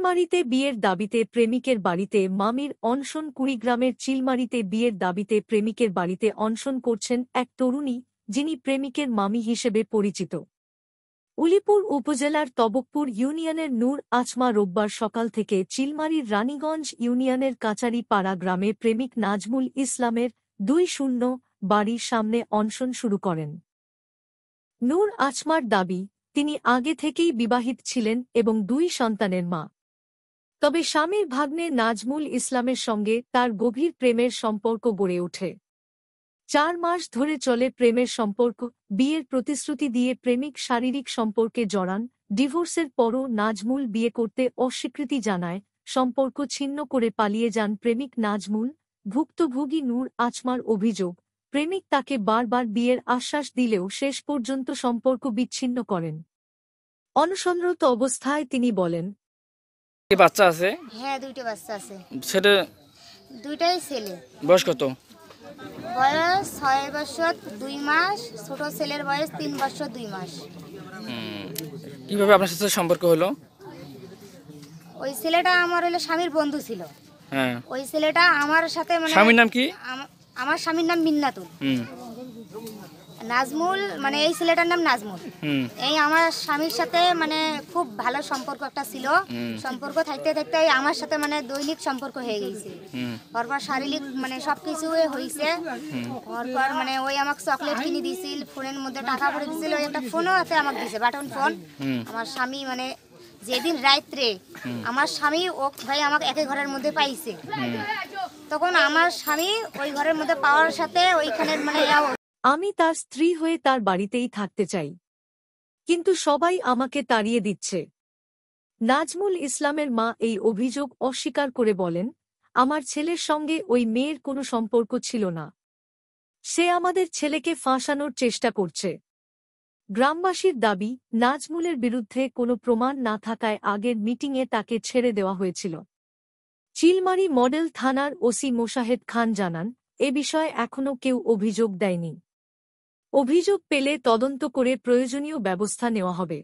চিলমারিতে বিয়ের দাবিতে প্রেমিকের বাড়িতে মামির অনশন। কুড়িগ্রামের চিলমারিতে বিয়ের দাবিতে প্রেমিকের বাড়িতে অনশন করছেন এক তরুণী, যিনি প্রেমিকের মামি হিসেবে পরিচিত। উলিপুর উপজেলার তবকপুর ইউনিয়নের নূর আচমা রোববার সকাল থেকে চিলমারির রানীগঞ্জ ইউনিয়নের কাচারিপাড়া গ্রামে প্রেমিক নাজমুল ইসলামের ২-০ বাড়ির সামনে অনশন শুরু করেন। নূর আচমার দাবি, তিনি আগে থেকেই বিবাহিত ছিলেন এবং ২ সন্তানের মা। তবে স্বামীর ভাগ্নে নাজমুল ইসলামের সঙ্গে তার গভীর প্রেমের সম্পর্ক গড়ে ওঠে। ৪ মাস ধরে চলে প্রেমের সম্পর্ক। বিয়ের প্রতিশ্রুতি দিয়ে প্রেমিক শারীরিক সম্পর্কে জড়ান। ডিভোর্সের পরও নাজমুল বিয়ে করতে অস্বীকৃতি জানায়। সম্পর্ক ছিন্ন করে পালিয়ে যান প্রেমিক নাজমুল। ভুক্তভোগী নূর আচমার অভিযোগ, প্রেমিক তাকে বারবার বিয়ের আশ্বাস দিলেও শেষ পর্যন্ত সম্পর্ক বিচ্ছিন্ন করেন। অনশনরত অবস্থায় তিনি বলেন, বাচ্চা আছে? হ্যাঁ, 2টা বাচ্চা আছে। সেটা 2টাই ছেলে। বয়স কত? বয়স 6 বছর 2 মাস, ছোট ছেলের বয়স 3 বছর 2 মাস। কিভাবে আপনার সাথে সম্পর্ক হলো? ওই ছেলেটা আমার হলো স্বামীর বন্ধু ছিল। হ্যাঁ। ওই ছেলেটা আমার সাথে মানে স্বামীর নাম কি? আমার স্বামীর নাম মিন্নাতুল। নাজমুল মানে এই ছেলেটার নাম নাজমুল। এই আমার স্বামীর সাথে মানে খুব ভালো সম্পর্ক একটা ছিল। সম্পর্ক থাকতে থাকতে আমার সাথে মানে দৈনিক সম্পর্ক হয়ে গেছে। তারপর শারীরিক মানে সবকিছু হয়েছে। তারপর মানে ওই আমাকে চকলেট কিনে দিয়েছিল, ফোনের মধ্যে টাকা ভরে দিয়েছিল, একটা ফোনও হাতে আমাকে দিয়েছে, বাটন ফোন। আমার স্বামী মানে যেদিন রাত্রে আমার স্বামী ও ভাই আমাকে একই ঘরের মধ্যে পাইছে, তখন আমার স্বামী ওই ঘরের মধ্যে পাওয়ার সাথে ওইখানে মানে আমি তার স্ত্রী হয়ে তার বাড়িতেই থাকতে চাই, কিন্তু সবাই আমাকে তাড়িয়ে দিচ্ছে। নাজমুল ইসলামের মা এই অভিযোগ অস্বীকার করে বলেন, আমার ছেলের সঙ্গে ওই মেয়ের কোনো সম্পর্ক ছিল না। সে আমাদের ছেলেকে ফাঁসানোর চেষ্টা করছে। গ্রামবাসীর দাবি, নাজমুলের বিরুদ্ধে কোনো প্রমাণ না থাকায় আগের মিটিংয়ে তাকে ছেড়ে দেওয়া হয়েছিল। চিলমারি মডেল থানার ওসি মোশাহেদ খান জানান, এ বিষয়ে এখনও কেউ অভিযোগ দেয়নি। অভিযোগ পেলে তদন্ত করে প্রয়োজনীয় ব্যবস্থা নেওয়া হবে।